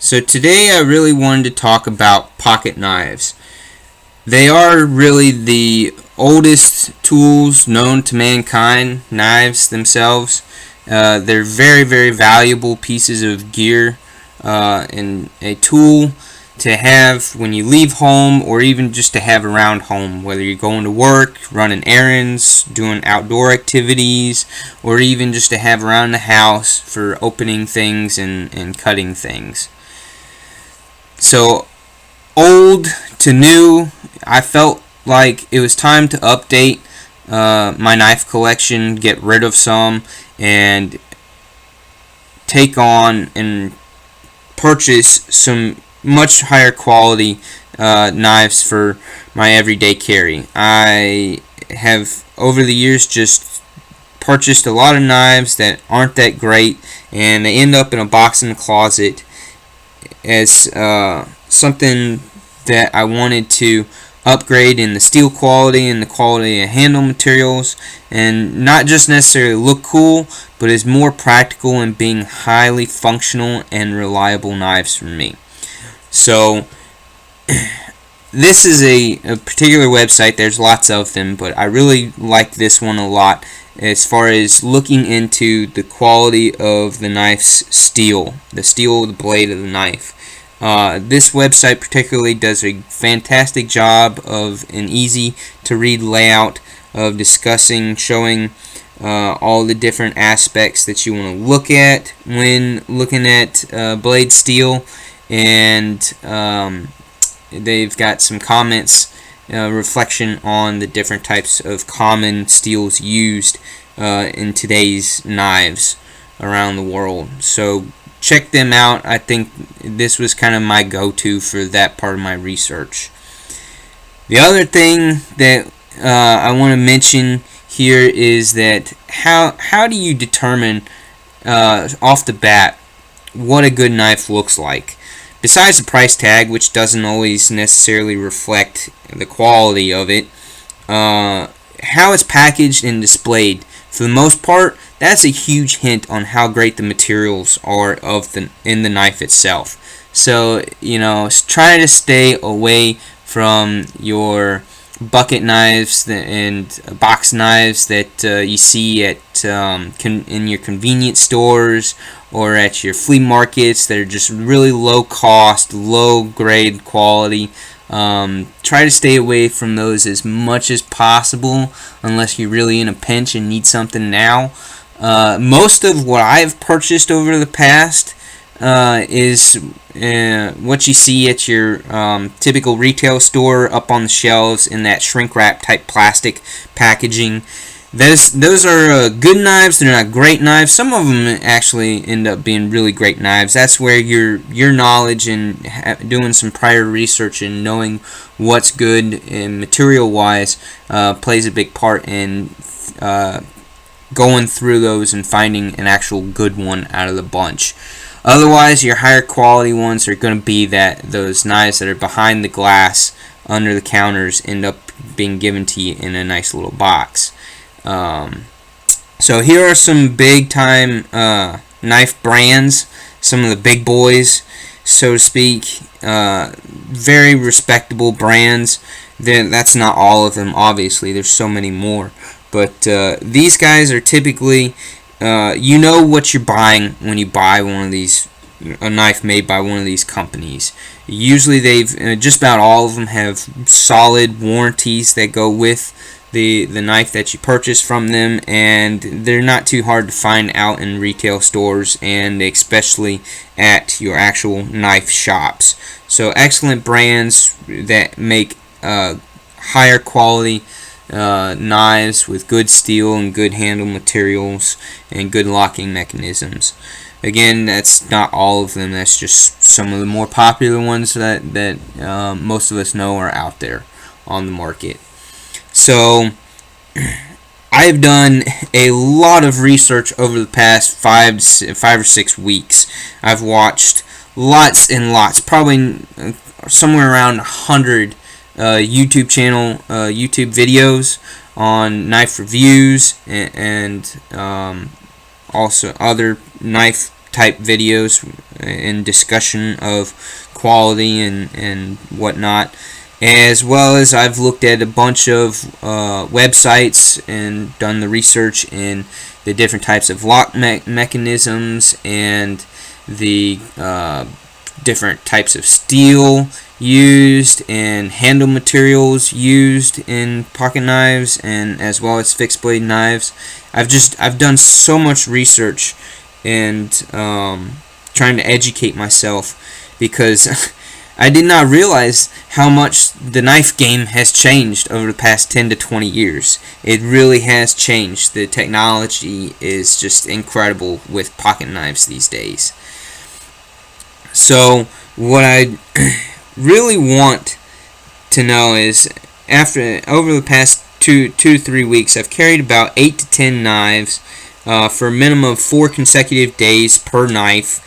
So today I really wanted to talk about pocket knives. They are really the oldest tools known to mankind, knives themselves. They're very, very valuable pieces of gear and a tool to have when you leave home, or even just to have around home, whether you're going to work, running errands, doing outdoor activities, or even just to have around the house for opening things and cutting things. So, old to new, I felt like it was time to update my knife collection, get rid of some, and take on and purchase some much higher quality knives for my everyday carry. I have over the years just purchased a lot of knives that aren't that great, and they end up in a box in the closet as something that I wanted to upgrade in the steel quality and the quality of handle materials, and not just necessarily look cool, but is more practical in being highly functional and reliable knives for me. So this is a particular website. There's lots of them, but I really like this one a lot as far as looking into the quality of the knife's steel, the blade of the knife. This website particularly does a fantastic job of an easy to read layout of discussing, showing all the different aspects that you want to look at when looking at blade steel, and they've got some comments, reflection on the different types of common steels used in today's knives around the world. So check them out. I think this was kind of my go-to for that part of my research. The other thing that I want to mention here is that how do you determine off the bat what a good knife looks like? Besides the price tag, which doesn't always necessarily reflect the quality of it, how it's packaged and displayed, for the most part, that's a huge hint on how great the materials are in the knife itself. So, try to stay away from your bucket knives and box knives that you see at in your convenience stores or at your flea markets that are just really low cost, low grade quality. Try to stay away from those as much as possible unless you're really in a pinch and need something now. Most of what I've purchased over the past is what you see at your typical retail store up on the shelves in that shrink wrap type plastic packaging. Those are good knives. They're not great knives. Some of them actually end up being really great knives. That's where your knowledge and doing some prior research and knowing what's good and material-wise plays a big part in going through those and finding an actual good one out of the bunch. Otherwise, your higher quality ones are going to be those knives that are behind the glass under the counters end up being given to you in a nice little box. So here are some big time knife brands, some of the big boys, so to speak. Very respectable brands. That's not all of them, obviously. There's so many more. But these guys are typically, you know what you're buying when you buy one of these, a knife made by one of these companies. Usually just about all of them have solid warranties that go with the knife that you purchase from them, and they're not too hard to find out in retail stores and especially at your actual knife shops. So excellent brands that make higher quality knives with good steel and good handle materials and good locking mechanisms. Again, that's not all of them. That's just some of the more popular ones that most of us know are out there on the market. So I've done a lot of research over the past 5 or 6 weeks. I've watched lots and lots, probably somewhere around 100 YouTube videos on knife reviews and also other knife type videos and discussion of quality and whatnot, as well as I've looked at a bunch of websites and done the research in the different types of lock mechanisms and the different types of steel used and handle materials used in pocket knives, and as well as fixed blade knives. I've done so much research and trying to educate myself, because I did not realize how much the knife game has changed over the past 10 to 20 years. It really has changed. The technology is just incredible with pocket knives these days. So what I really want to know is, over the past 2 to 3 weeks, I've carried about 8 to 10 knives for a minimum of 4 consecutive days per knife.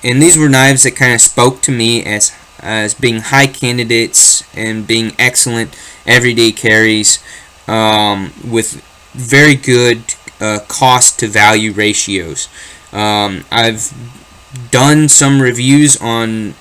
And these were knives that kind of spoke to me as being high candidates and being excellent everyday carries with very good cost to value ratios. I've done some reviews on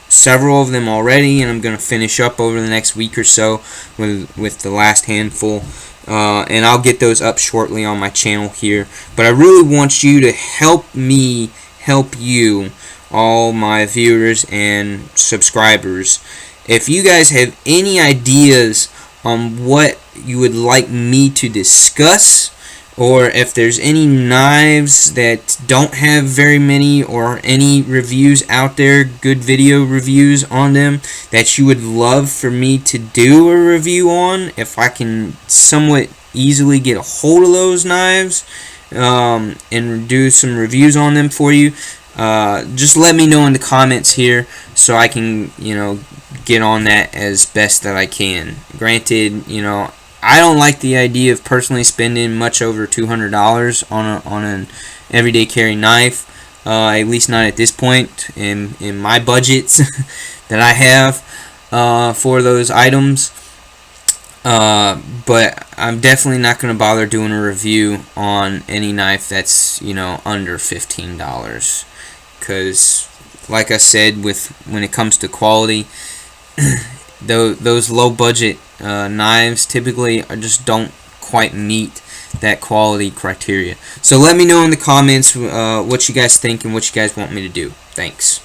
several of them already, and I'm going to finish up over the next week or so with the last handful, and I'll get those up shortly on my channel here. But I really want you to help me help you, all my viewers and subscribers. If you guys have any ideas on what you would like me to discuss, or if there's any knives that don't have very many or any reviews out there, good video reviews on them, that you would love for me to do a review on, if I can somewhat easily get a hold of those knives and do some reviews on them for you, just let me know in the comments here so I can, get on that as best that I can. Granted, I don't like the idea of personally spending much over $200 on an everyday carry knife, at least not at this point in my budgets that I have for those items. But I'm definitely not going to bother doing a review on any knife that's under $15, because like I said, when it comes to quality, those low budget knives typically don't quite meet that quality criteria. So let me know in the comments what you guys think and what you guys want me to do. Thanks.